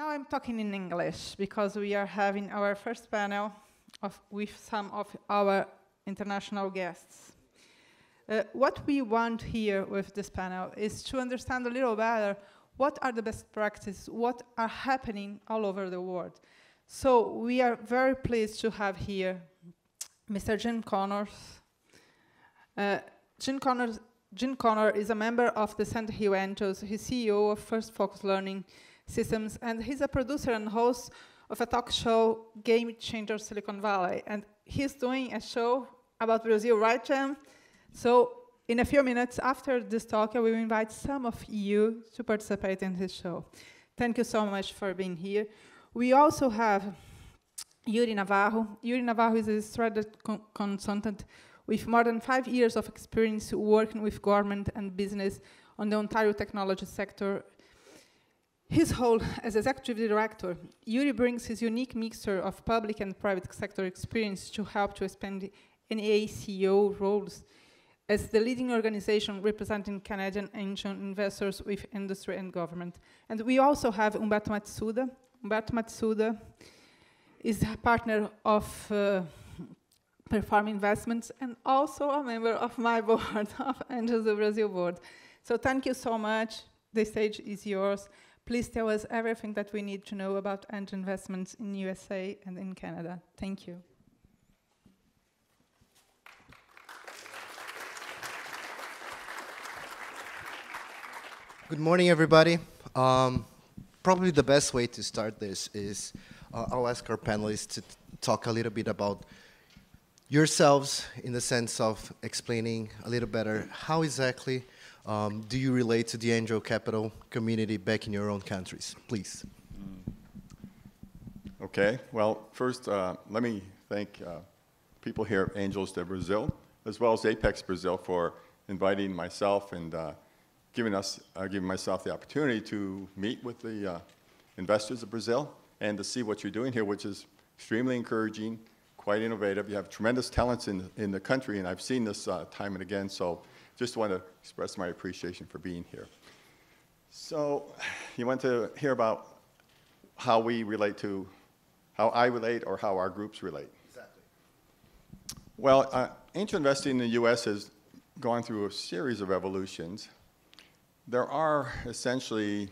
Now I'm talking in English because we are having our first panel with some of our international guests. What we want here with this panel is to understand a little better what are the best practices, what are happening all over the world. So we are very pleased to have here Mr. Jim Connors. Jim Connor is a member of the Sand Hill Anjos. He's CEO of First Focus Learning Systems, and he's a producer and host of a talk show, Game Changer Silicon Valley. And he's doing a show about Brazil, right, Jim? So in a few minutes after this talk, I will invite some of you to participate in his show. Thank you so much for being here. We also have Yuri Navarro. Yuri Navarro is a strategy consultant with more than 5 years of experience working with government and business on the Ontario technology sector. His role as executive director, Yuri brings his unique mixture of public and private sector experience to help to expand NACO roles as the leading organization representing Canadian angel investors with industry and government. And we also have Humberto Matsuda. Humberto Matsuda is a partner of Performa Investments and also a member of my board, of Anjos do Brasil board. So thank you so much. The stage is yours. Please tell us everything that we need to know about angel investments in USA and in Canada. Thank you. Good morning, everybody. Probably the best way to start this is I'll ask our panelists to talk a little bit about yourselves in the sense of explaining a little better how exactly do you relate to the angel capital community back in your own countries, please? Okay, well, first, let me thank people here at Anjos do Brasil, as well as Apex Brazil for inviting myself and giving myself the opportunity to meet with the investors of Brazil and to see what you're doing here, which is extremely encouraging, quite innovative. You have tremendous talents in the country, and I've seen this time and again, so just want to express my appreciation for being here. So you want to hear about how we relate to, how I relate or how our groups relate? Exactly. Well, angel investing in the US has gone through a series of evolutions. There are essentially,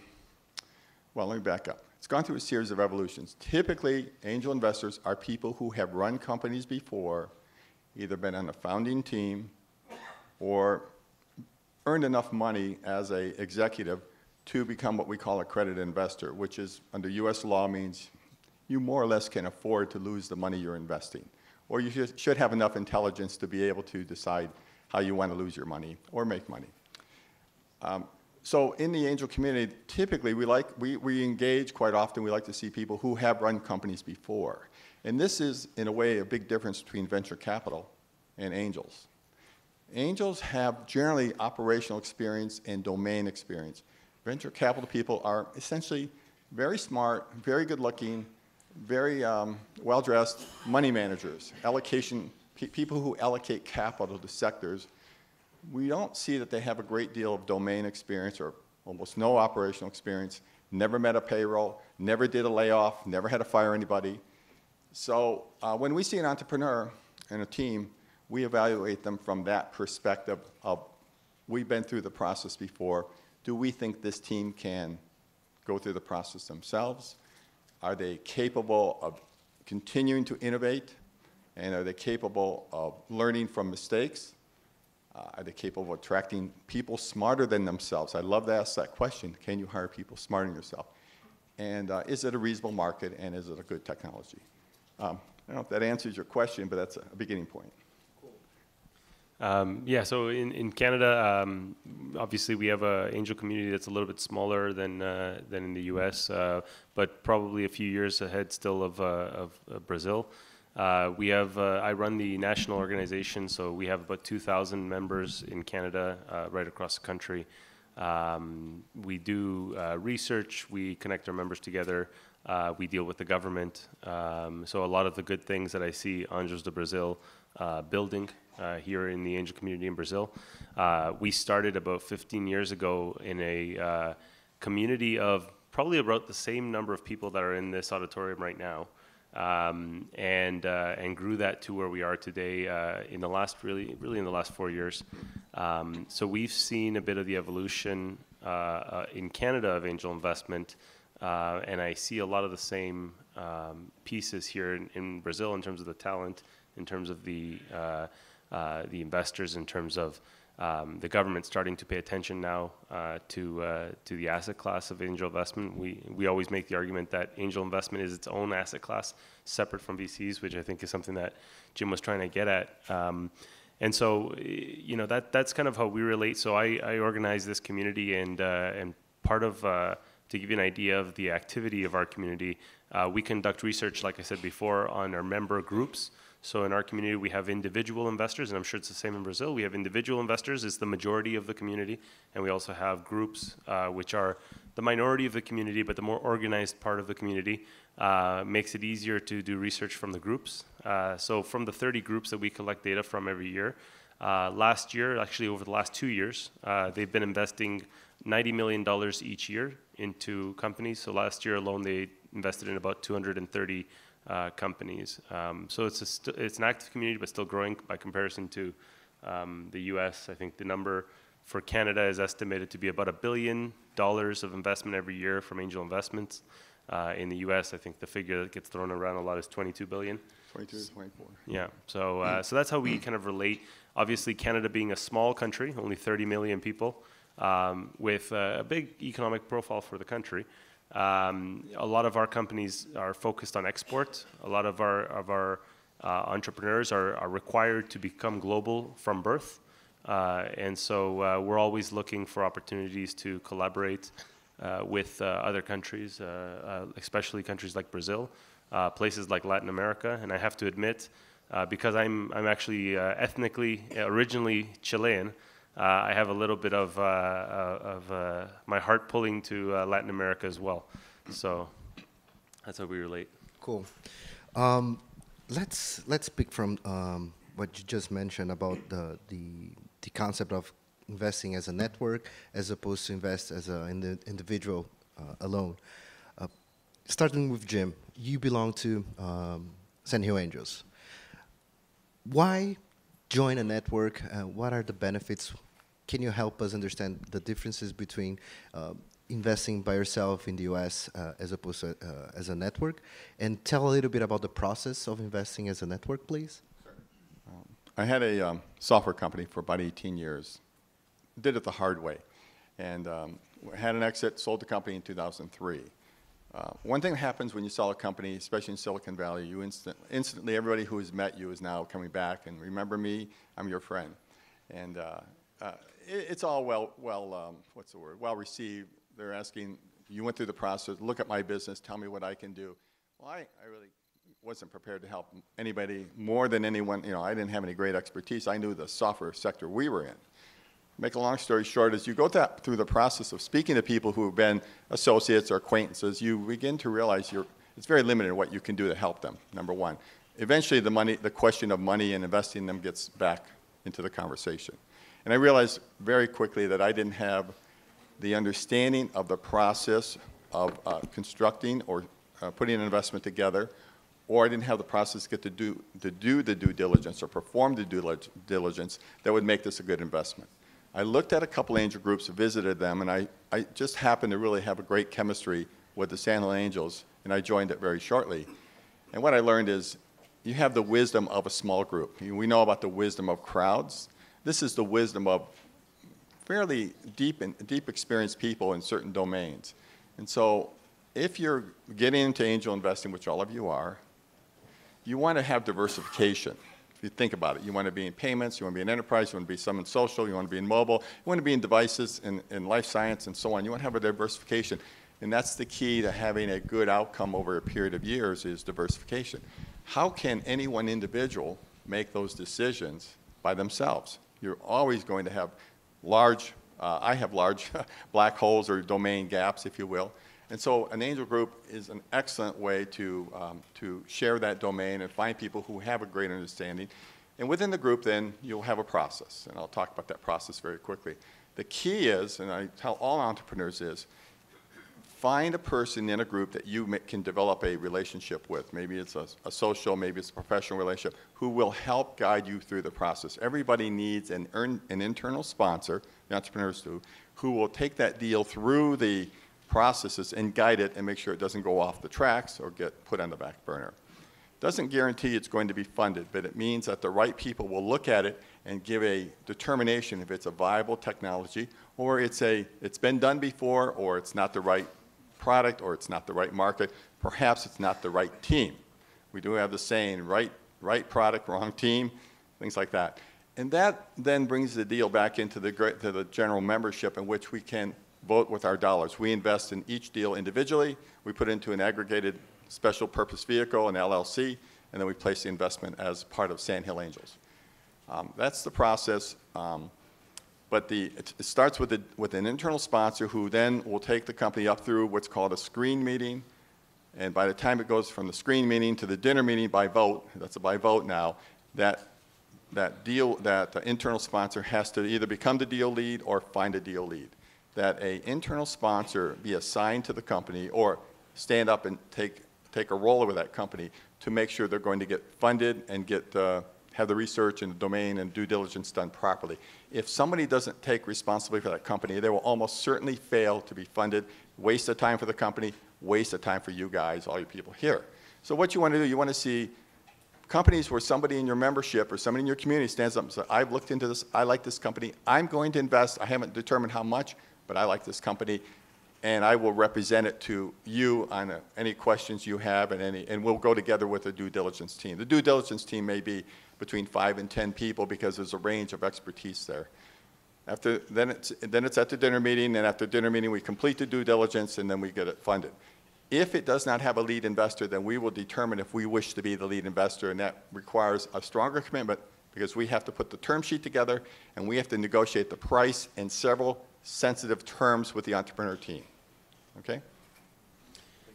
well, let me back up. It's gone through a series of evolutions. Typically, angel investors are people who have run companies before, either been on a founding team or earned enough money as an executive to become what we call a accredited investor, which is, under US law, means you more or less can afford to lose the money you're investing. Or you should have enough intelligence to be able to decide how you want to lose your money or make money. So in the angel community, typically we engage quite often. We like to see people who have run companies before. And this is, in a way, a big difference between venture capital and angels. Angels have generally operational experience and domain experience. Venture capital people are essentially very smart, very good-looking, very well-dressed money managers, people who allocate capital to sectors. We don't see that they have a great deal of domain experience or almost no operational experience, never met a payroll, never did a layoff, never had to fire anybody. So when we see an entrepreneur and a team, we evaluate them from that perspective of, we've been through the process before. Do we think this team can go through the process themselves? Are they capable of continuing to innovate? And are they capable of learning from mistakes? Are they capable of attracting people smarter than themselves? I love to ask that question. Can you hire people smarter than yourself? And is it a reasonable market, and is it a good technology? I don't know if that answers your question, but that's a beginning point. Yeah, so in Canada, obviously we have an angel community that's a little bit smaller than in the US, but probably a few years ahead still of Brazil. I run the national organization, so we have about 2,000 members in Canada right across the country. We do research, we connect our members together, we deal with the government. So a lot of the good things that I see Anjos do Brasil building here in the angel community in Brazil. We started about 15 years ago in a community of probably about the same number of people that are in this auditorium right now, and grew that to where we are today in the last really in the last 4 years. So we've seen a bit of the evolution in Canada of angel investment, and I see a lot of the same pieces here in Brazil in terms of the talent, in terms of the investors, in terms of the government starting to pay attention now to the asset class of angel investment. We always make the argument that angel investment is its own asset class, separate from VCs, which I think is something that Jim was trying to get at. And so, you know, that's kind of how we relate. So I organize this community, and part of, to give you an idea of the activity of our community, we conduct research, like I said before, on our member groups. So in our community, we have individual investors, and I'm sure it's the same in Brazil. We have individual investors, it's the majority of the community, and we also have groups, which are the minority of the community, but the more organized part of the community. Makes it easier to do research from the groups. So from the 30 groups that we collect data from every year, last year, actually over the last 2 years, they've been investing $90 million each year into companies. So last year alone, they invested in about 230 companies. So it's an active community, but still growing by comparison to the US. I think the number for Canada is estimated to be about $1 billion of investment every year from angel investments. In the US, I think the figure that gets thrown around a lot is 22 billion. 22, 24. Yeah, so that's how we kind of relate. Obviously, Canada being a small country, only 30 million people, with a big economic profile for the country. A lot of our companies are focused on export. A lot of our entrepreneurs are required to become global from birth. And so we're always looking for opportunities to collaborate with other countries, especially countries like Brazil, places like Latin America. And I have to admit, because I'm actually ethnically, originally Chilean, I have a little bit of my heart pulling to Latin America as well. So that's how we relate. Cool. Let's speak from what you just mentioned about the concept of investing as a network as opposed to invest as an individual alone. Starting with Jim, you belong to Sand Angels. Why join a network? What are the benefits? Can you help us understand the differences between investing by yourself in the US as opposed to as a network? And tell a little bit about the process of investing as a network, please. Sure. I had a software company for about 18 years. Did it the hard way. And had an exit, sold the company in 2003. One thing that happens when you sell a company, especially in Silicon Valley, you instantly everybody who has met you is now coming back and remember me, I'm your friend. And it's all well received. They're asking, you went through the process, look at my business, tell me what I can do. Well, I really wasn't prepared to help anybody more than anyone. You know, I didn't have any great expertise. I knew the software sector we were in. Make a long story short, as you go through the process of speaking to people who have been associates or acquaintances, you begin to realize it's very limited what you can do to help them, number one. Eventually, the question of money and investing in them gets back into the conversation. And I realized very quickly that I didn't have the understanding of the process of constructing or putting an investment together, or I didn't have the process to get to do the due diligence or perform the due diligence that would make this a good investment. I looked at a couple angel groups, visited them, and I just happened to really have a great chemistry with the San Angels, and I joined it very shortly. And what I learned is you have the wisdom of a small group. We know about the wisdom of crowds. This is the wisdom of fairly deep experienced people in certain domains. And so if you're getting into angel investing, which all of you are, you want to have diversification. If you think about it, you want to be in payments, you want to be in enterprise, you want to be some in social, you want to be in mobile, you want to be in devices, in life science, and so on. You want to have a diversification. And that's the key to having a good outcome over a period of years is diversification. How can any one individual make those decisions by themselves? You're always going to have I have large black holes or domain gaps, if you will. And so an angel group is an excellent way to share that domain and find people who have a great understanding. And within the group, then, you'll have a process. And I'll talk about that process very quickly. The key is, and I tell all entrepreneurs is, find a person in a group that you can develop a relationship with. Maybe it's a social, maybe it's a professional relationship, who will help guide you through the process. Everybody needs an internal sponsor, the entrepreneurs do, who will take that deal through the processes and guide it and make sure it doesn't go off the tracks or get put on the back burner. Doesn't guarantee it's going to be funded, but it means that the right people will look at it and give a determination if it's a viable technology or it's been done before, or it's not the right product, or it's not the right market. Perhaps it's not the right team. We do have the saying, right product, wrong team, things like that. And that then brings the deal back into the general membership, in which we can vote with our dollars. We invest in each deal individually. We put it into an aggregated special purpose vehicle, an LLC, and then we place the investment as part of Sand Hill Angels. That's the process. But it starts with an internal sponsor who then will take the company up through what's called a screen meeting. And by the time it goes from the screen meeting to the dinner meeting by vote, that's a by vote now, that internal sponsor has to either become the deal lead or find a deal lead. That an internal sponsor be assigned to the company or stand up and take a role over that company to make sure they're going to get funded and have the research and the domain and due diligence done properly. If somebody doesn't take responsibility for that company, they will almost certainly fail to be funded, waste of time for the company, waste of time for you guys, all you people here. So what you want to do, you want to see companies where somebody in your membership or somebody in your community stands up and says, I've looked into this, I like this company, I'm going to invest, I haven't determined how much, but I like this company, and I will represent it to you on any questions you have, and we'll go together with the due diligence team. The due diligence team may be between 5 and 10 people because there's a range of expertise there. Then it's at the dinner meeting, and after dinner meeting we complete the due diligence, and then we get it funded. If it does not have a lead investor, then we will determine if we wish to be the lead investor, and that requires a stronger commitment because we have to put the term sheet together, and we have to negotiate the price and several sensitive terms with the entrepreneur team. Okay?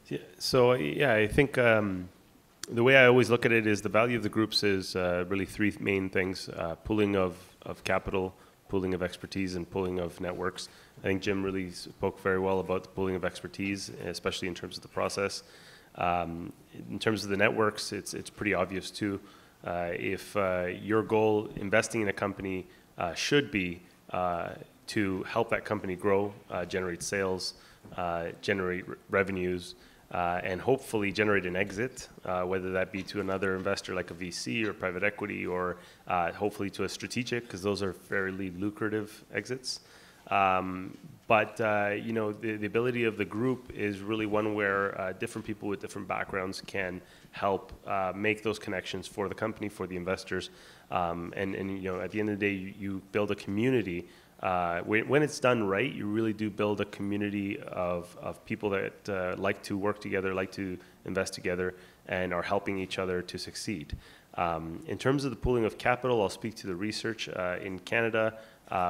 Yeah, so yeah, I think the way I always look at it is the value of the groups is really three main things: pooling of capital, pooling of expertise, and pooling of networks. I think Jim really spoke very well about the pooling of expertise, especially in terms of the process. In terms of the networks, it's pretty obvious too. If your goal investing in a company should be to help that company grow, generate sales, generate revenues, and hopefully generate an exit, whether that be to another investor like a VC or private equity, or hopefully to a strategic, because those are fairly lucrative exits. But you know, the ability of the group is really one where different people with different backgrounds can help make those connections for the company, for the investors, and you know, at the end of the day, you build a community. When it's done right, you really do build a community of people that like to work together, like to invest together, and are helping each other to succeed. In terms of the pooling of capital, I'll speak to the research. In Canada,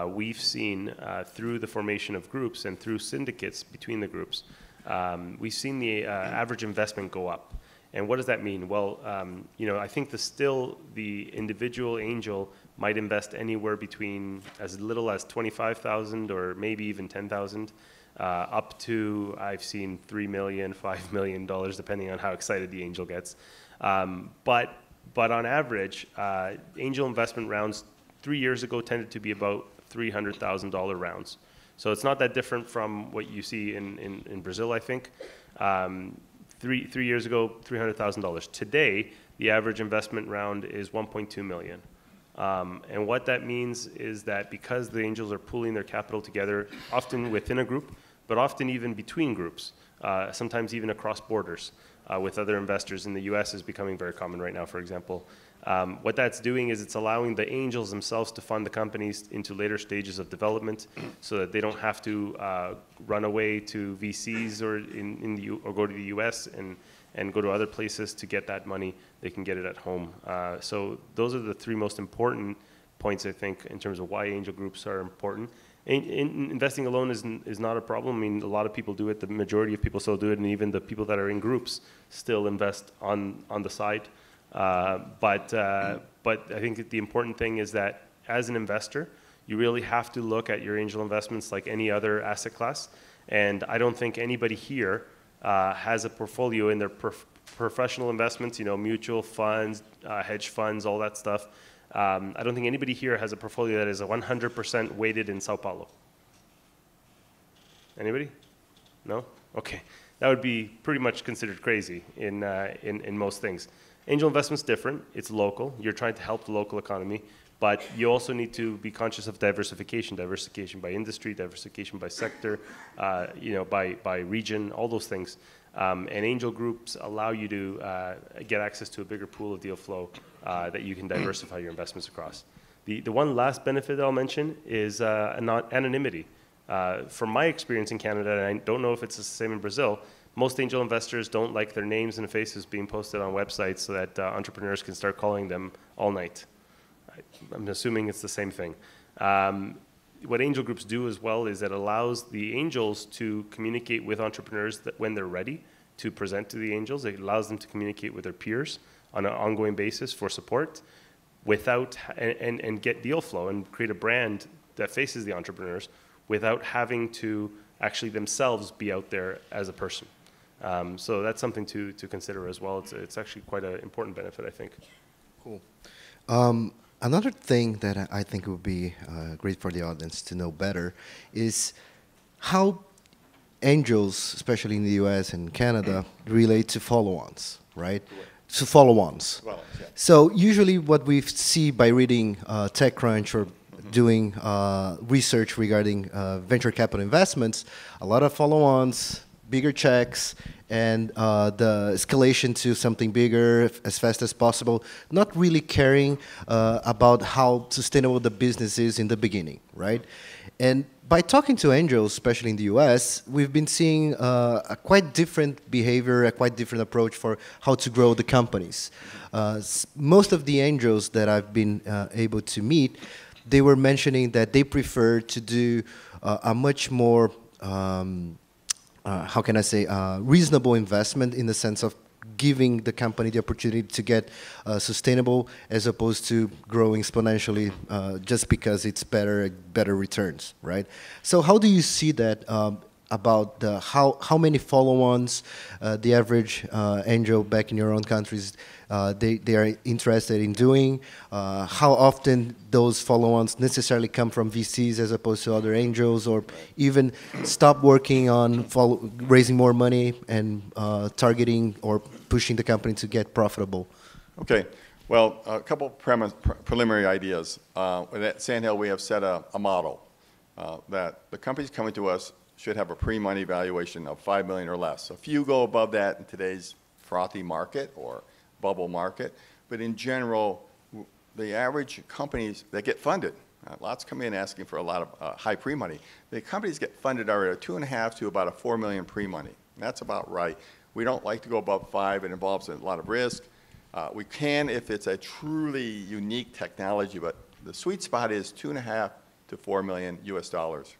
we've seen through the formation of groups and through syndicates between the groups, we've seen the average investment go up. And what does that mean? Well, you know, I think the individual angel might invest anywhere between as little as $25,000 or maybe even $10,000, up to, I've seen $3 million, $5 million, depending on how excited the angel gets. But on average, angel investment rounds 3 years ago tended to be about $300,000 rounds. So it's not that different from what you see in Brazil, I think. Three years ago, $300,000. Today, the average investment round is $1.2 million. And what that means is that because the angels are pooling their capital together, often within a group, but often even between groups, sometimes even across borders with other investors in the US is becoming very common right now, for example. What that's doing is it's allowing the angels themselves to fund the companies into later stages of development so that they don't have to run away to VCs or go to the US and go to other places to get that money. They can get it at home. So those are the three most important points, I think, in terms of why angel groups are important. Investing alone is not a problem. I mean, a lot of people do it. The majority of people still do it, and even the people that are in groups still invest on the side. But I think the important thing is that as an investor, you really have to look at your angel investments like any other asset class And I don't think anybody here has a portfolio in their professional investments, you know, mutual funds, hedge funds, all that stuff. I don't think anybody here has a portfolio that is 100% weighted in Sao Paulo. Anybody? No? Okay. That would be pretty much considered crazy in most things. Angel investment's different. It's local. You're trying to help the local economy, but you also need to be conscious of diversification by industry, diversification by sector, you know, by region, all those things. And angel groups allow you to get access to a bigger pool of deal flow that you can diversify your investments across. The one last benefit that I'll mention is anonymity. From my experience in Canada, and I don't know if it's the same in Brazil, most angel investors don't like their names and faces being posted on websites so that entrepreneurs can start calling them all night. I'm assuming it's the same thing. What angel groups do as well is it allows the angels to communicate with entrepreneurs that when they're ready to present to the angels. It allows them to communicate with their peers on an ongoing basis for support without, and get deal flow and create a brand that faces the entrepreneurs without having to actually themselves be out there as a person. So that's something to consider as well. It's actually quite an important benefit, I think. Cool. Another thing that I think would be great for the audience to know better is how angels, especially in the US and Canada, relate to follow-ons, right? To follow-ons. Well, yeah. So usually what we see by reading TechCrunch or doing research regarding venture capital investments, a lot of follow-ons, bigger checks, and the escalation to something bigger as fast as possible, not really caring about how sustainable the business is in the beginning, right? And by talking to angels, especially in the US, we've been seeing a quite different behavior, a quite different approach for how to grow the companies. Most of the angels that I've been able to meet, they were mentioning that they prefer to do a much more, how can I say, reasonable investment in the sense of giving the company the opportunity to get sustainable as opposed to growing exponentially just because it's better returns, right? So how do you see that about how many follow-ons the average angel back in your own countries they are interested in doing? How often those follow-ons necessarily come from VCs as opposed to other angels, or even stop working on raising more money and targeting or pushing the company to get profitable? Okay. Well, a couple preliminary ideas. At Sandhill, we have set a model that the companies coming to us should have a pre-money valuation of $5 million or less. So if you go above that in today's frothy market or bubble market, but in general, the average companies that get funded, lots come in asking for a lot of high pre-money. The companies get funded are at a 2.5 to about a 4 million pre-money. That's about right. We don't like to go above 5. It involves a lot of risk. We can if it's a truly unique technology, but the sweet spot is 2.5 to 4 million US dollars.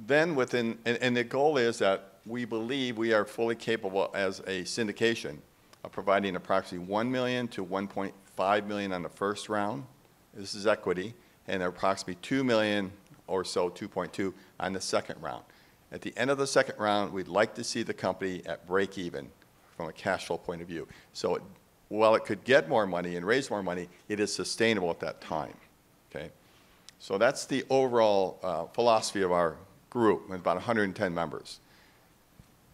Then within, and the goal is that we believe we are fully capable as a syndication of providing approximately 1 million to 1.5 million on the first round. This is equity, and approximately 2 million or so, 2.2 on the second round. At the end of the second round, we'd like to see the company at break even from a cash flow point of view. So while it could get more money and raise more money, it is sustainable at that time. Okay? So that's the overall philosophy of our group, with about 110 members.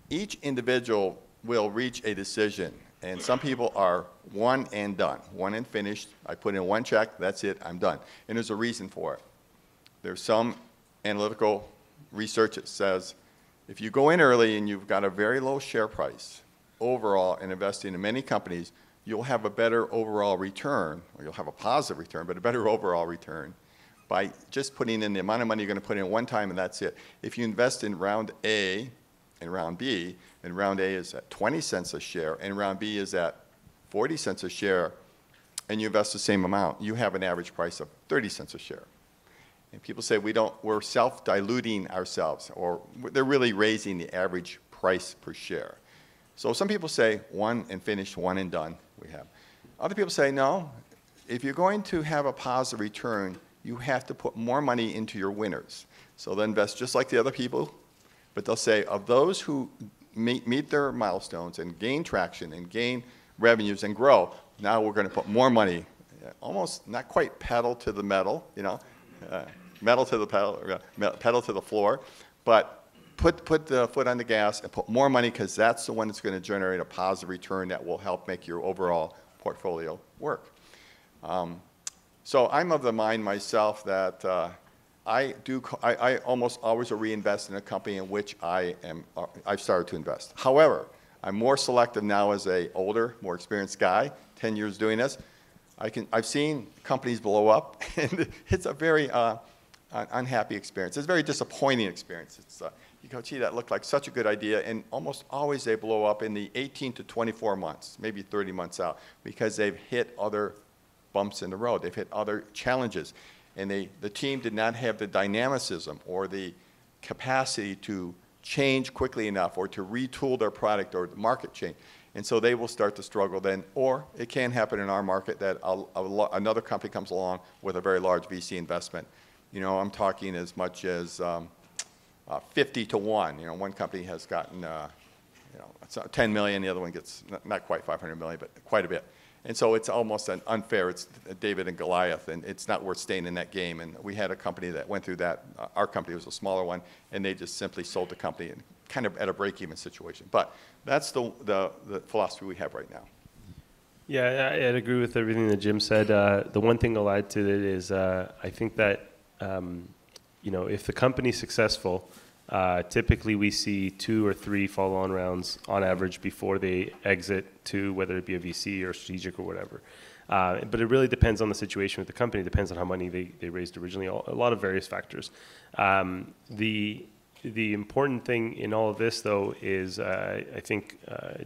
Each individual will reach a decision, and some people are one and done, one and finished. I put in one check, that's it, I'm done. And there's a reason for it. There's some analytical research that says if you go in early and you've got a very low share price overall and investing in many companies, you'll have a better overall return, or you'll have a positive return, but a better overall return by just putting in the amount of money you're going to put in one time, and that's it. If you invest in round A and round B, and round A is at 20 cents a share, and round B is at 40 cents a share, and you invest the same amount, you have an average price of 30 cents a share. And people say we're self-diluting ourselves, or they're really raising the average price per share. So some people say one and finished, one and done, we have. Other people say, no, if you're going to have a positive return, you have to put more money into your winners. So they'll invest just like the other people, But they'll say, of those who meet their milestones and gain traction and gain revenues and grow, now we're going to put more money, almost not quite pedal to the metal, you know, metal to the pedal to the floor, but put the foot on the gas and put more money, because that's the one that's going to generate a positive return that will help make your overall portfolio work. So I'm of the mind myself that I almost always reinvest in a company in which I've started to invest. However, I'm more selective now as an older, more experienced guy, 10 years doing this. I've seen companies blow up, and it's a very unhappy experience. It's a very disappointing experience. It's, you go, gee, that looked like such a good idea, and almost always they blow up in the 18 to 24 months, maybe 30 months out, because they've hit other bumps in the road. They've hit other challenges, and the team did not have the dynamicism or the capacity to change quickly enough or to retool their product or the market change. And so they will start to struggle then, or it can happen in our market that another company comes along with a very large VC investment. You know, I'm talking as much as 50 to 1. You know, one company has gotten, 10 million, the other one gets not quite 500 million, but quite a bit. And so it's almost unfair. It's David and Goliath, and it's not worth staying in that game. And we had a company that went through that. Our company was a smaller one, and they just simply sold the company and kind of at a break-even situation. But that's the philosophy we have right now. Yeah, I'd agree with everything that Jim said. The one thing I'll add to it is I think that if the company's successful, typically we see 2 or 3 follow-on rounds on average before they exit to whether it be a VC or strategic or whatever. But it really depends on the situation with the company. It depends on how money they raised originally, a lot of various factors. The important thing in all of this, though, is I think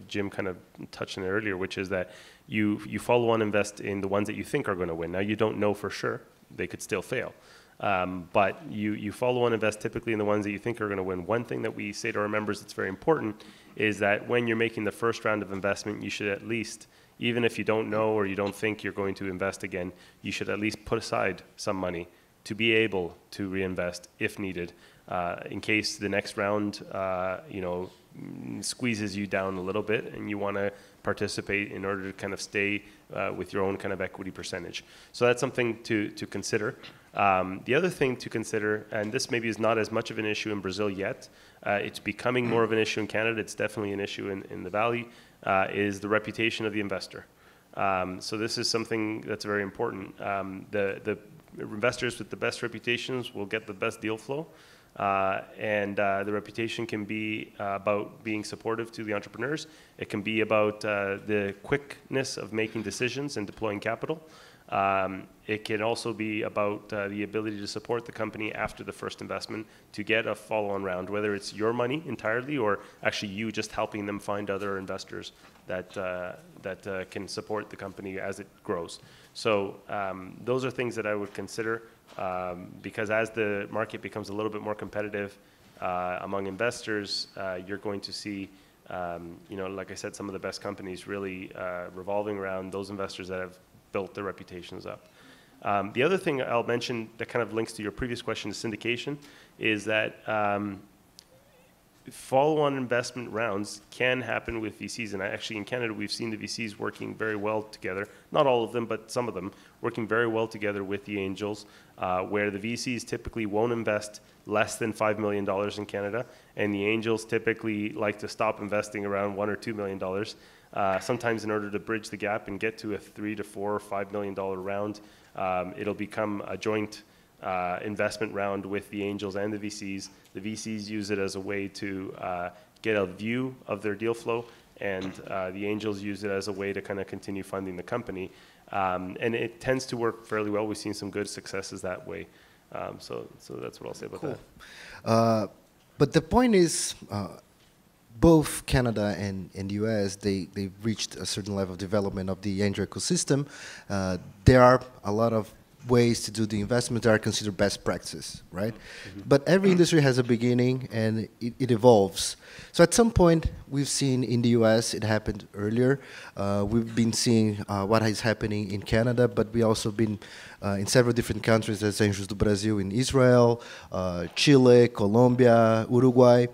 Jim kind of touched on it earlier, which is that you follow on invest in the ones that you think are going to win. Now, you don't know for sure. They could still fail. But you follow on invest typically in the ones that you think are going to win. One thing that we say to our members that's very important is that when you're making the first round of investment, you should at least, even if you don't know or you don't think you're going to invest again, you should at least put aside some money to be able to reinvest if needed, in case the next round, squeezes you down a little bit and you want to participate in order to kind of stay with your own kind of equity percentage. So that's something to consider. The other thing to consider, and this maybe is not as much of an issue in Brazil yet, it's becoming more of an issue in Canada, it's definitely an issue in the Valley, is the reputation of the investor. So this is something that's very important. The investors with the best reputations will get the best deal flow. And the reputation can be about being supportive to the entrepreneurs. It can be about the quickness of making decisions and deploying capital. It can also be about the ability to support the company after the first investment to get a follow-on round, whether it's your money entirely or actually you just helping them find other investors that can support the company as it grows. So those are things that I would consider. Because as the market becomes a little bit more competitive among investors, you're going to see, like I said, some of the best companies really revolving around those investors that have built their reputations up. The other thing I'll mention that kind of links to your previous question, syndication, is that follow-on investment rounds can happen with VCs. And actually in Canada, we've seen the VCs working very well together. Not all of them, but some of them working very well together with the angels, where the VCs typically won't invest less than $5 million in Canada. And the angels typically like to stop investing around $1 or $2 million. Sometimes in order to bridge the gap and get to a $3 to $4 or $5 million round, it'll become a joint investment round with the angels and the VCs. The VCs use it as a way to get a view of their deal flow, and the angels use it as a way to kind of continue funding the company. And it tends to work fairly well. We've seen some good successes that way. So that's what I'll say about that. But the point is, both Canada and the US, they've reached a certain level of development of the angel ecosystem. There are a lot of ways to do the investment that are considered best practices, right? Mm-hmm. But every industry has a beginning and it evolves. So at some point, we've seen in the US, it happened earlier. We've been seeing what is happening in Canada, but we also been in several different countries, as Anjos do Brasil, in Israel, Chile, Colombia, Uruguay.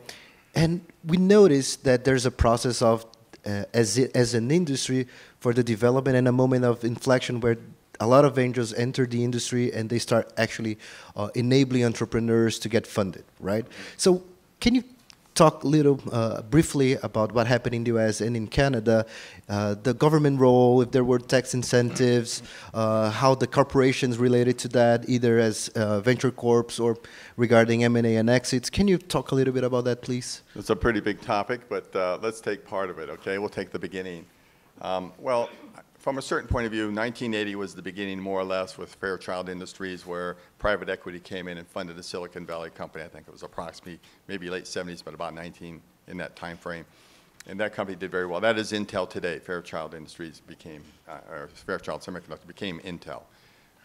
And we noticed that there's a process of, as an industry, for the development and a moment of inflection where a lot of angels enter the industry and they start actually enabling entrepreneurs to get funded, right? So can you talk a little briefly about what happened in the US and in Canada, the government role, if there were tax incentives, how the corporations related to that, either as venture corps or regarding M&A and exits. Can you talk a little bit about that, please? It's a pretty big topic, but let's take part of it, okay? We'll take the beginning. Well, from a certain point of view, 1980 was the beginning, more or less, with Fairchild Industries, where private equity came in and funded a Silicon Valley company. I think it was approximately maybe late 70s, but about 19 in that time frame. And that company did very well. That is Intel today. Fairchild Industries became, or Fairchild Semiconductor became Intel.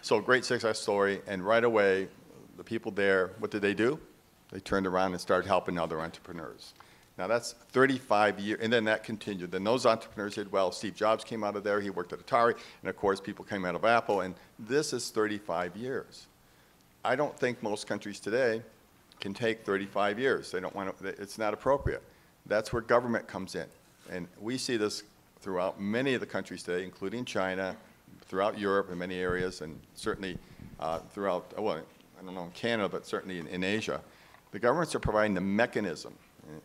So great success story, and right away, the people there, what did they do? They turned around and started helping other entrepreneurs. Now that's 35 years, and then that continued. Then those entrepreneurs did well. Steve Jobs came out of there. He worked at Atari, and of course people came out of Apple, and this is 35 years. I don't think most countries today can take 35 years. They don't want to, it's not appropriate. That's where government comes in. And we see this throughout many of the countries today, including China, throughout Europe in many areas, and certainly throughout, well, I don't know in Canada, but certainly in Asia. The governments are providing the mechanism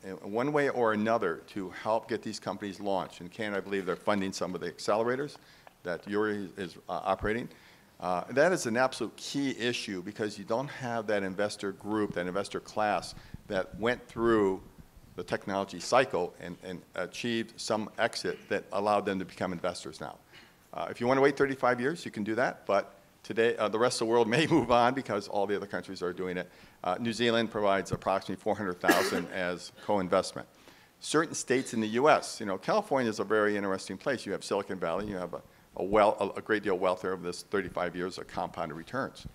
in one way or another to help get these companies launched. In Canada, I believe they're funding some of the accelerators that Yuri is operating. That is an absolute key issue because you don't have that investor group, that investor class that went through the technology cycle and achieved some exit that allowed them to become investors now. If you want to wait 35 years, you can do that, but today the rest of the world may move on because all the other countries are doing it. New Zealand provides approximately $400,000 as co-investment. Certain states in the U.S., you know, California is a very interesting place. You have Silicon Valley, you have a great deal of wealth there over this 35 years of compounded returns.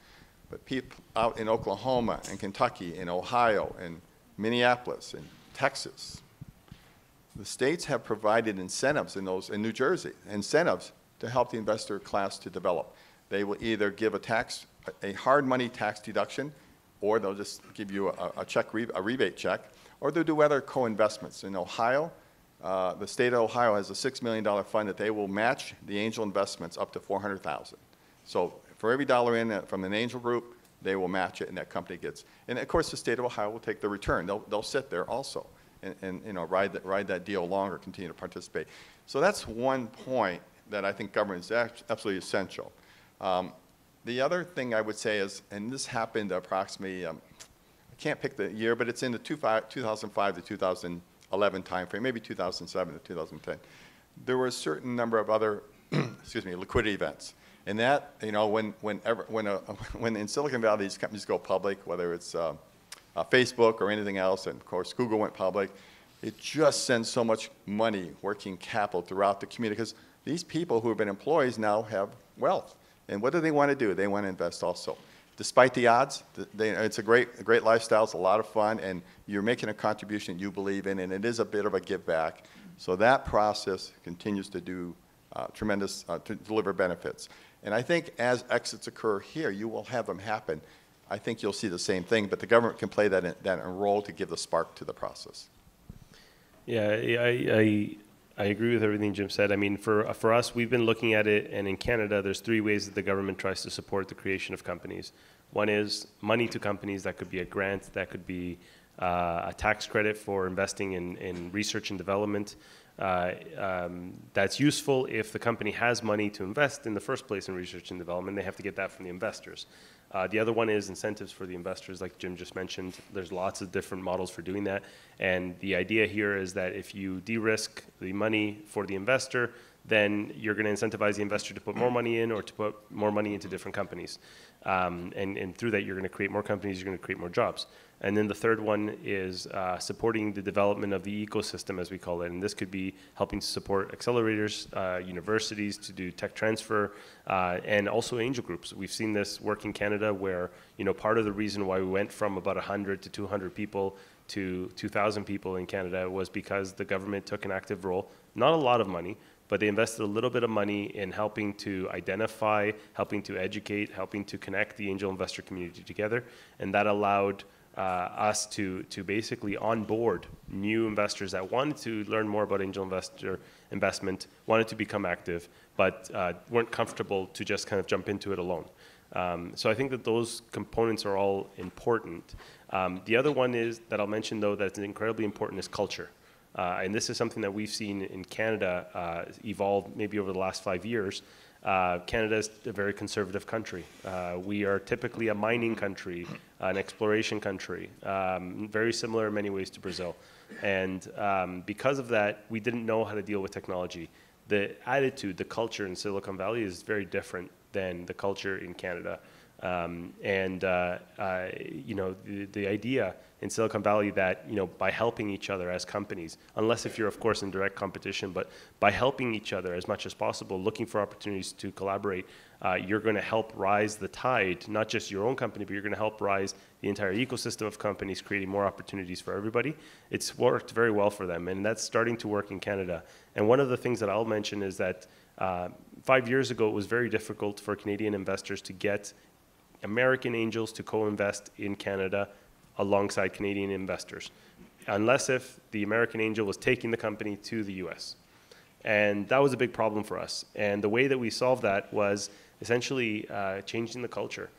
But people out in Oklahoma and Kentucky and Ohio and Minneapolis and Texas, the states have provided incentives in New Jersey, incentives to help the investor class to develop. They will either give a hard money tax deduction, or they'll just give you a rebate check, or they'll do other co-investments. In Ohio, the state of Ohio has a $6 million fund that they will match the angel investments up to $400,000. So for every dollar in from an angel group, they will match it, and that company gets. And of course, the state of Ohio will take the return. They'll sit there also, and you know, ride that deal longer, continue to participate. So that's one point that I think government is absolutely essential. The other thing I would say is, and this happened approximately, I can't pick the year, but it's in the 2005 to 2011 timeframe, maybe 2007 to 2010. There were a certain number of other, excuse me, liquidity events. And that, you know, when in Silicon Valley these companies go public, whether it's Facebook or anything else, and of course Google went public, it just sends so much money, working capital throughout the community, because these people who have been employees now have wealth. And what do they want to do? They want to invest also. Despite the odds, it's a great lifestyle, it's a lot of fun, and you're making a contribution you believe in, and it is a bit of a give back. So that process continues to do to deliver benefits. And I think as exits occur here, you will have them happen. I think you'll see the same thing, but the government can play that role to give the spark to the process. Yeah, I agree with everything Jim said. I mean, for us, we've been looking at it, and in Canada, there's 3 ways that the government tries to support the creation of companies. One is money to companies. That could be a grant. That could be a tax credit for investing in research and development. That's useful if the company has money to invest in the first place in research and development. They have to get that from the investors. The other one is incentives for the investors, like Jim just mentioned. There's lots of different models for doing that. And the idea here is that if you de-risk the money for the investor, then you're going to incentivize the investor to put more money in or to put more money into different companies. And through that, you're going to create more companies, you're going to create more jobs. And then the third one is supporting the development of the ecosystem, as we call it. And this could be helping to support accelerators, universities to do tech transfer, and also angel groups. We've seen this work in Canada where, you know, part of the reason why we went from about 100 to 200 people to 2,000 people in Canada was because the government took an active role, not a lot of money, but they invested a little bit of money in helping to identify, helping to educate, helping to connect the angel investor community together. And that allowed us to basically onboard new investors that wanted to learn more about angel investment, wanted to become active, but weren't comfortable to just kind of jump into it alone. So I think that those components are all important. The other one is that I'll mention, though, that's incredibly important is culture. And this is something that we've seen in Canada evolve maybe over the last 5 years. Canada is a very conservative country. We are typically a mining country, an exploration country, very similar in many ways to Brazil. And because of that, we didn't know how to deal with technology. The attitude, the culture in Silicon Valley is very different than the culture in Canada. You know, the idea in Silicon Valley that, you know, by helping each other as companies, unless if you're, of course, in direct competition, but by helping each other as much as possible, looking for opportunities to collaborate, you're going to help rise the tide, not just your own company, but you're going to help rise the entire ecosystem of companies, creating more opportunities for everybody. It's worked very well for them, and that's starting to work in Canada. And one of the things that I'll mention is that 5 years ago, it was very difficult for Canadian investors to get American angels to co-invest in Canada alongside Canadian investors, unless if the American angel was taking the company to the US. And that was a big problem for us. And the way that we solved that was essentially changing the culture,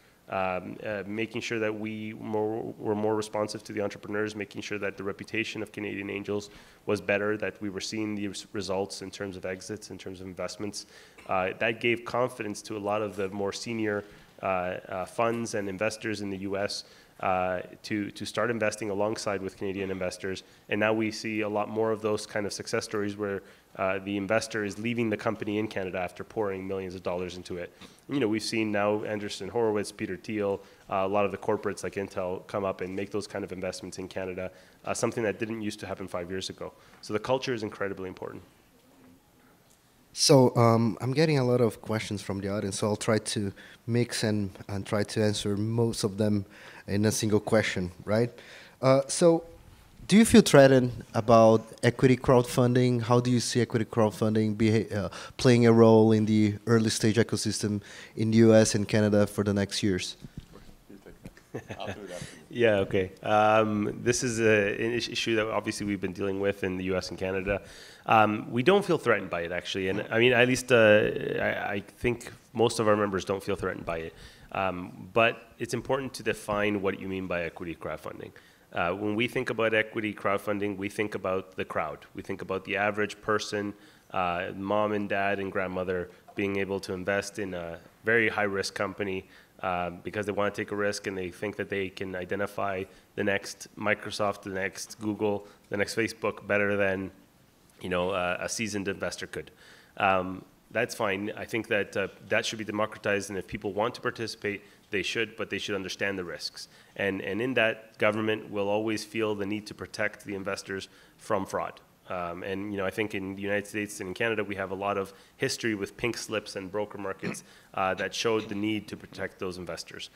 making sure that we were more responsive to the entrepreneurs, making sure that the reputation of Canadian angels was better, that we were seeing the results in terms of exits, in terms of investments. That gave confidence to a lot of the more senior funds and investors in the US to start investing alongside with Canadian investors. And now we see a lot more of those kind of success stories where the investor is leaving the company in Canada after pouring millions of dollars into it. You know, we've seen now Anderson Horowitz, Peter Thiel, a lot of the corporates like Intel come up and make those kind of investments in Canada, something that didn't used to happen 5 years ago. So the culture is incredibly important. So I'm getting a lot of questions from the audience, so I'll try to mix and try to answer most of them in a single question, right? So do you feel threatened about equity crowdfunding? How do you see equity crowdfunding playing a role in the early stage ecosystem in the US and Canada for the next years? I'll do that. Yeah, okay. This is an issue that obviously we've been dealing with in the US and Canada. We don't feel threatened by it, actually. And I mean, at least I think most of our members don't feel threatened by it. But it's important to define what you mean by equity crowdfunding. When we think about equity crowdfunding, we think about the crowd. We think about the average person, mom and dad and grandmother being able to invest in a very high-risk company because they want to take a risk and they think that they can identify the next Microsoft, the next Google, the next Facebook better than, you know, a seasoned investor could. That's fine. I think that that should be democratized, and if people want to participate, they should, but they should understand the risks. And in that, government will always feel the need to protect the investors from fraud. And you know, I think in the United States and in Canada, we have a lot of history with pink slips and broker markets that showed the need to protect those investors.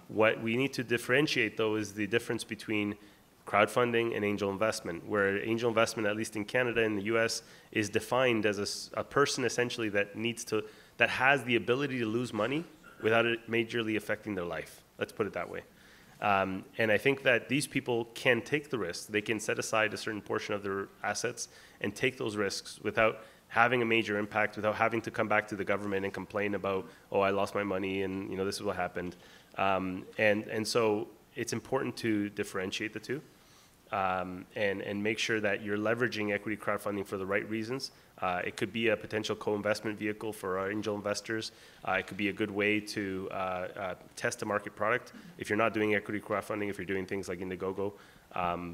What we need to differentiate, though, is the difference between crowdfunding and angel investment, where angel investment, at least in Canada and the US, is defined as a person essentially that has the ability to lose money without it majorly affecting their life. Let's put it that way. And I think that these people can take the risks. They can set aside a certain portion of their assets and take those risks without having a major impact, without having to come back to the government and complain about, oh, I lost my money and, you know, this is what happened. And so it's important to differentiate the two and make sure that you're leveraging equity crowdfunding for the right reasons. It could be a potential co-investment vehicle for our angel investors. It could be a good way to test a market product if you're not doing equity crowdfunding, if you're doing things like Indiegogo.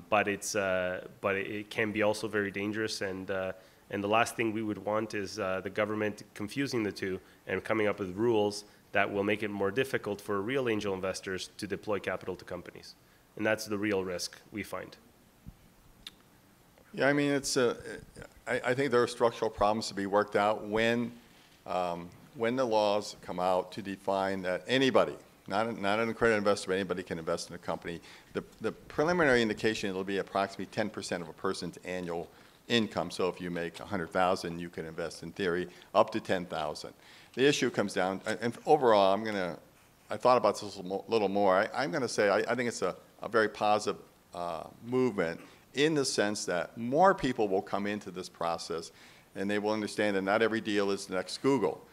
But it can be also very dangerous. And the last thing we would want is the government confusing the two and coming up with rules that will make it more difficult for real angel investors to deploy capital to companies. And that's the real risk we find. Yeah, I mean, I think there are structural problems to be worked out when the laws come out to define that anybody, not an accredited investor, but anybody can invest in a company. The preliminary indication, it'll be approximately 10% of a person's annual income. So if you make $100,000, you can invest in theory up to $10,000. The issue comes down, and overall, I thought about this a little more. I'm going to say I think it's a a very positive movement in the sense that more people will come into this process and they will understand that not every deal is the next Google.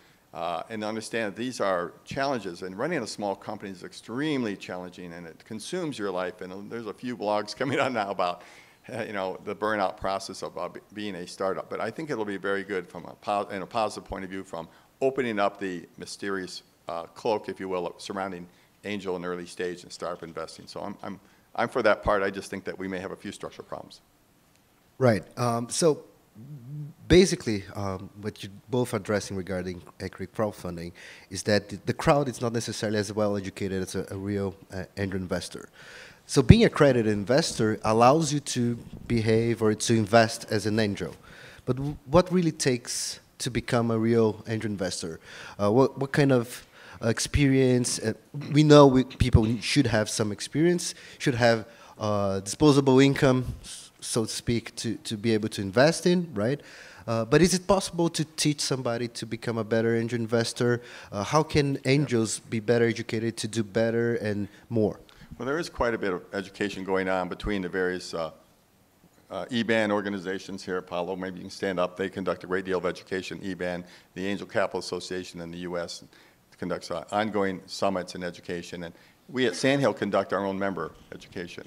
And understand that these are challenges, and running a small company is extremely challenging, and it consumes your life. And there's a few blogs coming out now about, you know, the burnout process of being a startup. But I think it'll be very good from in a positive point of view from opening up the mysterious cloak, if you will, surrounding angel and early stage and startup investing. So I'm for that part. I just think that we may have a few structural problems. Right. So basically, what you're both addressing regarding equity crowdfunding is that the crowd is not necessarily as well educated as a real angel investor. So being a accredited investor allows you to behave or to invest as an angel. But what really takes to become a real angel investor? What kind of experience? We know people should have some experience, should have disposable income, so to speak, to be able to invest in, right? But is it possible to teach somebody to become a better angel investor? How can angels be better educated to do better and more? Well, there is quite a bit of education going on between the various EBAN organizations here. Apollo, maybe you can stand up. They conduct a great deal of education. EBAN, the Angel Capital Association in the U.S. conducts ongoing summits in education. And we at Sandhill conduct our own member education.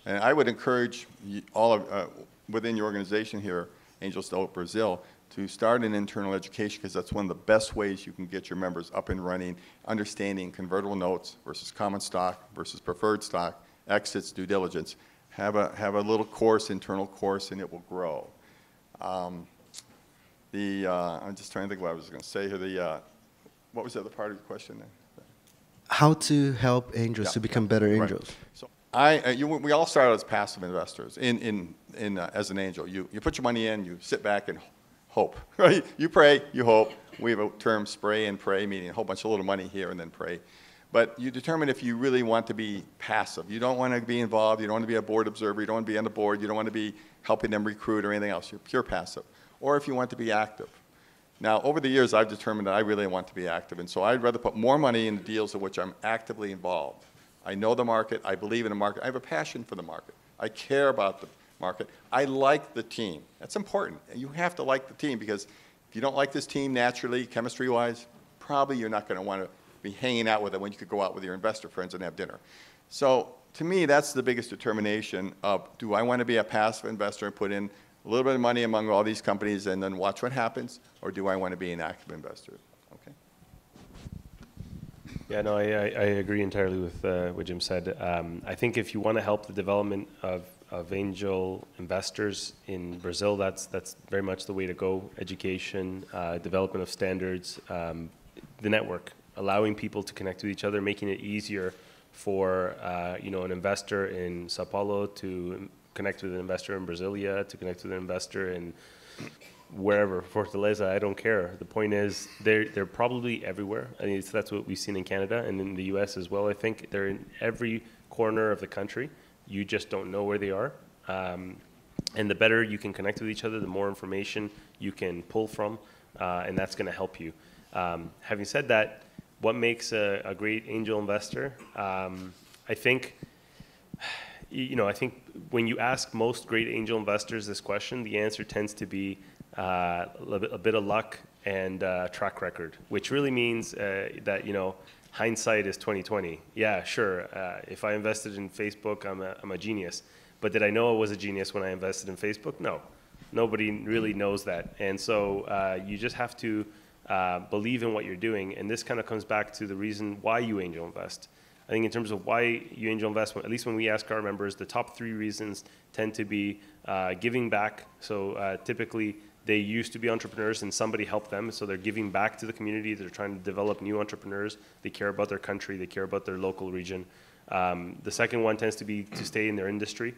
And I would encourage all of, within your organization here, Angels do Brazil, to start an internal education, because that's one of the best ways you can get your members up and running, understanding convertible notes versus common stock versus preferred stock, exits, due diligence. Have a little course, internal course, and it will grow. I'm just trying to think what I was going to say here. What was the other part of your question? How to help angels to become better angels. Right. So we all start out as passive investors as an angel. You put your money in, you sit back and hope, right? You pray, you hope. We have a term, spray and pray, meaning a whole bunch of little money here and then pray. But you determine if you really want to be passive. You don't want to be involved. You don't want to be a board observer. You don't want to be on the board. You don't want to be helping them recruit or anything else. You're pure passive. Or if you want to be active. Now, over the years, I've determined that I really want to be active. And so I'd rather put more money in the deals in which I'm actively involved. I know the market. I believe in the market. I have a passion for the market. I care about the market. I like the team. That's important. You have to like the team, because if you don't like this team naturally, chemistry-wise, probably you're not going to want to be hanging out with it when you could go out with your investor friends and have dinner. So to me, that's the biggest determination of, do I want to be a passive investor and put in a little bit of money among all these companies and then watch what happens, or do I want to be an active investor? Okay. Yeah, no, I agree entirely with what Jim said. I think if you want to help the development of angel investors in Brazil, that's very much the way to go. Education, development of standards, the network, allowing people to connect with each other, making it easier for an investor in Sao Paulo to connect with an investor in Brasilia, to connect with an investor in wherever, Fortaleza, I don't care. The point is, they're probably everywhere. I mean, that's what we've seen in Canada and in the US as well. I think they're in every corner of the country. You just don't know where they are. And the better you can connect with each other, the more information you can pull from, and that's going to help you. Having said that, what makes a great angel investor? I think when you ask most great angel investors this question, the answer tends to be a bit of luck and track record, which really means that hindsight is 20/20. Yeah, sure. If I invested in Facebook, I'm a genius. But did I know I was a genius when I invested in Facebook? No. Nobody really knows that. And so you just have to believe in what you're doing. And this kind of comes back to the reason why you angel invest. I think in terms of why you angel invest, at least when we ask our members, the top 3 reasons tend to be giving back. So typically, they used to be entrepreneurs and somebody helped them, so they're giving back to the community. They're trying to develop new entrepreneurs. They care about their country. They care about their local region. The second one tends to be to stay in their industry.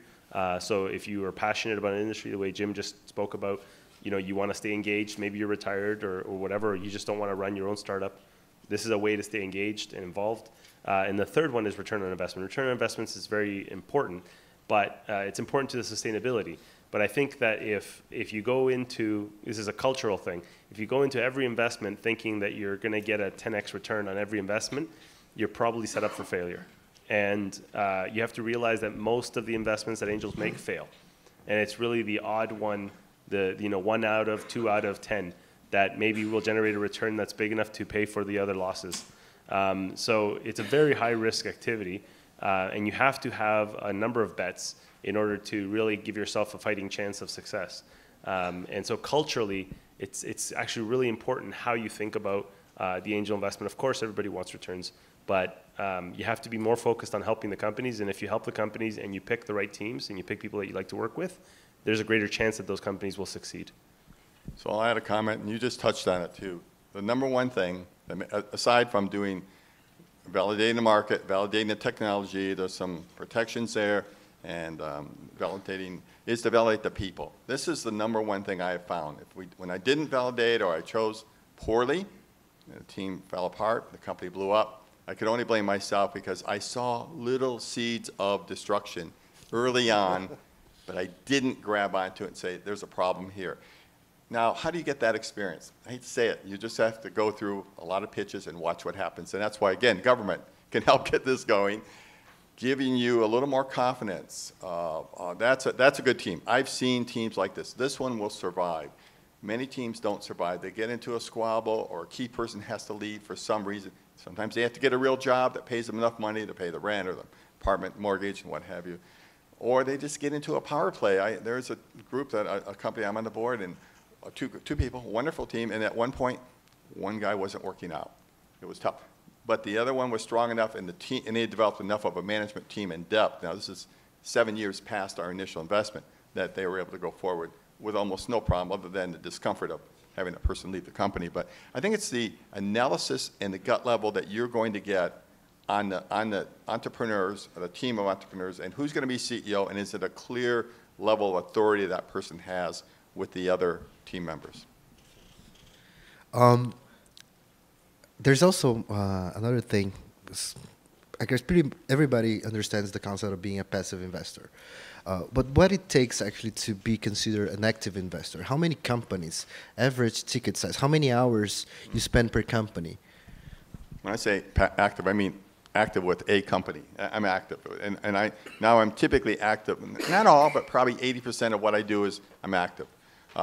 So if you are passionate about an industry, the way Jim just spoke about, you want to stay engaged, maybe you're retired or whatever, or you just don't want to run your own startup. This is a way to stay engaged and involved. And the third one is return on investment. Return on investments is very important, but it's important to the sustainability. But I think that if you go into, this is a cultural thing, if you go into every investment thinking that you're going to get a 10x return on every investment, you're probably set up for failure. And you have to realize that most of the investments that angels make fail. And it's really the odd one, the 1 out of 2 out of 10 that maybe will generate a return that's big enough to pay for the other losses. So it's a very high risk activity, and you have to have a number of bets in order to really give yourself a fighting chance of success. And so culturally, it's actually really important how you think about the angel investment. Of course, everybody wants returns, but you have to be more focused on helping the companies. And if you help the companies and you pick the right teams and you pick people that you like to work with, there's a greater chance that those companies will succeed. So I'll add a comment, and you just touched on it too. The number one thing, aside from validating the market, validating the technology, there's some protections there, and is to validate the people. This is the number one thing I have found. When I didn't validate or I chose poorly, the team fell apart, the company blew up, I could only blame myself because I saw little seeds of destruction early on, but I didn't grab onto it and say, there's a problem here. Now, how do you get that experience? I hate to say it. You just have to go through a lot of pitches and watch what happens. And that's why, again, government can help get this going, giving you a little more confidence. That's a good team. I've seen teams like this. This one will survive. Many teams don't survive. They get into a squabble, or a key person has to leave for some reason. Sometimes they have to get a real job that pays them enough money to pay the rent or the apartment mortgage and what have you. Or they just get into a power play. There's a group, a company I'm on the board, and two people, wonderful team, and at one point, one guy wasn't working out. It was tough. But the other one was strong enough, and they had developed enough of a management team in depth. Now, this is 7 years past our initial investment, that they were able to go forward with almost no problem other than the discomfort of having a person leave the company. But I think it's the analysis and the gut level that you're going to get on the entrepreneurs, the team of entrepreneurs, and who's going to be CEO, and is it a clear level of authority that person has with the other team members. There's also another thing. I guess everybody understands the concept of being a passive investor. But what it takes actually to be considered an active investor? How many companies, average ticket size, how many hours you spend per company? When I say active, I mean active with a company. I'm active. And now I'm typically active. Not all, but probably 80% of what I do is I'm active.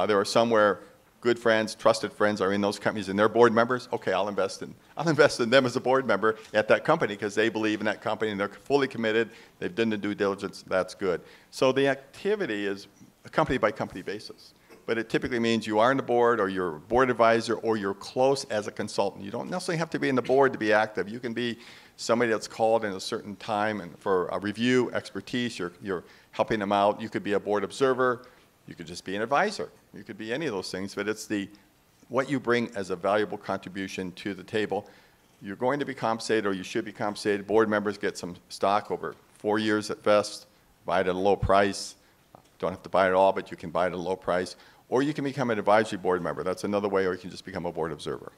There are some where good friends, trusted friends are in those companies and they're board members. Okay, I'll invest in them as a board member at that company because they believe in that company and they're fully committed. They've done the due diligence. That's good. So the activity is a company by company basis. But it typically means you are in the board, or you're a board advisor, or you're close as a consultant. You don't necessarily have to be in the board to be active. You can be somebody that's called in a certain time and for a review, expertise. You're helping them out. You could be a board observer. You could just be an advisor. You could be any of those things, but it's what you bring as a valuable contribution to the table. You're going to be compensated, or you should be compensated. Board members get some stock over 4 years at best, buy it at a low price. Don't have to buy it all, but you can buy it at a low price. Or you can become an advisory board member. That's another way, or you can just become a board observer.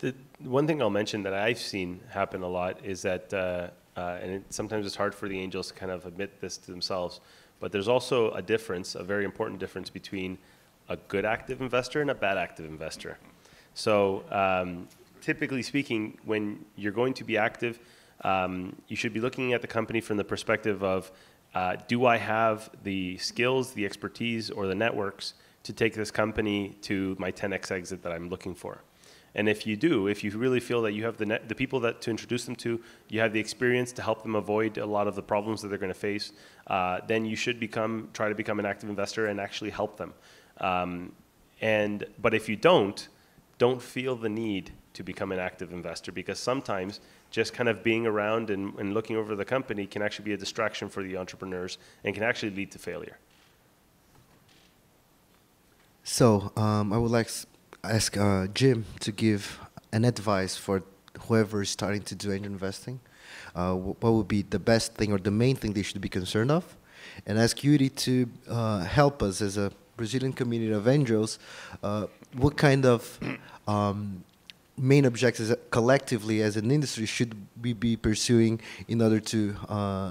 The one thing I'll mention that I've seen happen a lot is that, and sometimes it's hard for the angels to kind of admit this to themselves, but there's also a difference, a very important difference between a good active investor and a bad active investor. So typically speaking, when you're going to be active, you should be looking at the company from the perspective of, do I have the skills, the expertise, or the networks to take this company to my 10x exit that I'm looking for? And if you do, if you really feel that you have the people to introduce them to, you have the experience to help them avoid a lot of the problems that they're going to face, then you should try to become an active investor and actually help them. But if you don't feel the need to become an active investor, because sometimes just kind of being around and looking over the company can actually be a distraction for the entrepreneurs and can actually lead to failure. So I would like to ask Jim to give an advice for whoever is starting to do angel investing. What would be the best thing or the main thing they should be concerned of? And ask Yuri to help us as a Brazilian community of angels, what kind of main objectives collectively as an industry should we be pursuing in order to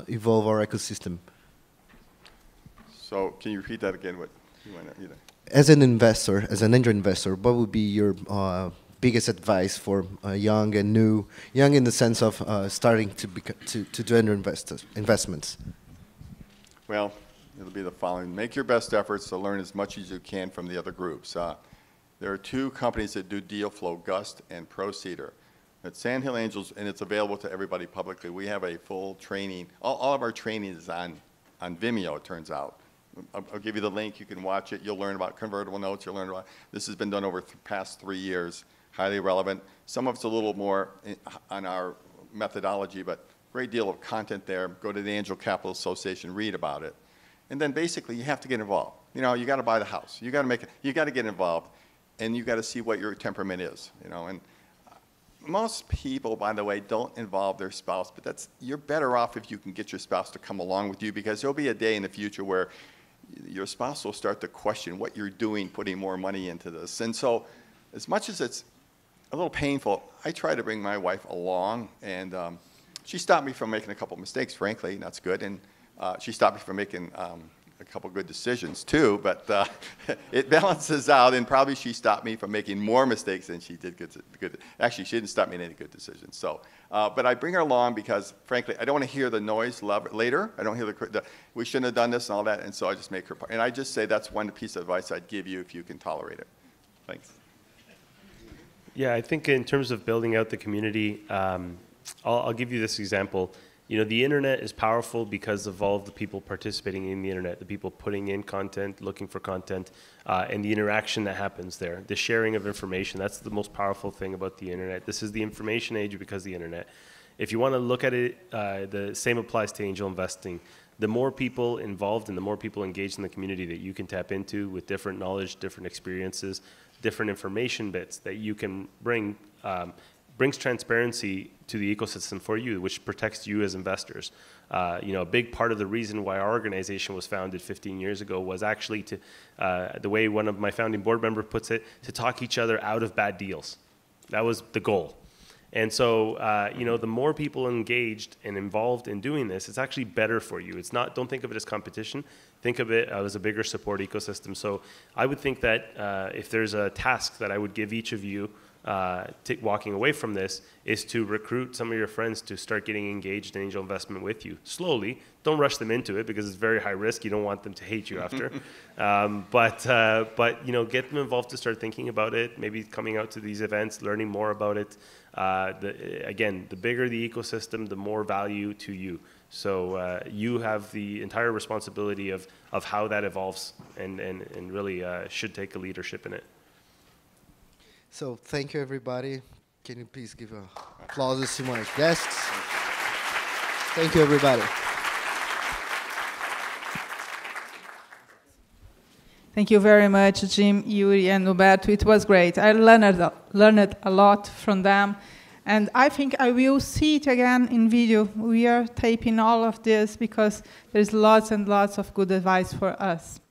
evolve our ecosystem? So can you repeat that again? What you want to, As an investor, as an angel investor, what would be your biggest advice for young and new, young in the sense of starting to do investments? Well, it'll be the following. Make your best efforts to learn as much as you can from the other groups. There are two companies that do deal flow, Gust and Proceeder. At Sand Hill Angels, and it's available to everybody publicly, we have a full training. All of our training is on Vimeo, it turns out. I'll give you the link. You can watch it. You'll learn about convertible notes. You'll learn about, this has been done over the past 3 years, highly relevant. Some of it's a little more on our methodology, but great deal of content there. Go to the Angel Capital Association, read about it. And then basically you have to get involved. You know, you got to buy the house. You got to make it, you got to get involved, and you got to see what your temperament is, you know. And most people, by the way, don't involve their spouse, but that's, you're better off if you can get your spouse to come along with you, because there'll be a day in the future where your spouse will start to question what you're doing, putting more money into this. And so as much as it's a little painful, I try to bring my wife along, and she stopped me from making a couple mistakes, frankly, and that's good. And she stopped me from making a couple good decisions too, but it balances out, and probably she stopped me from making more mistakes than she did good. Actually, she didn't stop me in any good decisions. So, but I bring her along because, frankly, I don't want to hear the noise later. I don't hear we shouldn't have done this and all that, and so I just make her, and I just say that's one piece of advice I'd give you if you can tolerate it. Thanks. Yeah, I think in terms of building out the community, I'll give you this example. You know, the internet is powerful because of all of the people participating in the internet, the people putting in content, looking for content, and the interaction that happens there, the sharing of information. That's the most powerful thing about the internet. This is the information age because of the internet. If you want to look at it, the same applies to angel investing. The more people involved and the more people engaged in the community that you can tap into with different knowledge, different experiences, different information bits that you can bring, brings transparency to the ecosystem for you, which protects you as investors. You know, a big part of the reason why our organization was founded 15 years ago was actually to, the way one of my founding board members puts it, to talk each other out of bad deals. That was the goal. And so, you know, the more people engaged and involved in doing this, it's actually better for you. It's not, don't think of it as competition. Think of it as a bigger support ecosystem. So I would think that if there's a task that I would give each of you walking away from this, is to recruit some of your friends to start getting engaged in angel investment with you. Slowly. Don't rush them into it because it's very high risk. You don't want them to hate you after. But you know, get them involved to start thinking about it, maybe coming out to these events, learning more about it. Again, the bigger the ecosystem, the more value to you. So you have the entire responsibility of how that evolves, and really should take a leadership in it. So thank you, everybody. Can you please give applause to my guests? Thank you, everybody. Thank you very much, Jim, Yuri, and Humberto. It was great. I learned a lot from them. And I think I will see it again in video. We are taping all of this because there's lots and lots of good advice for us.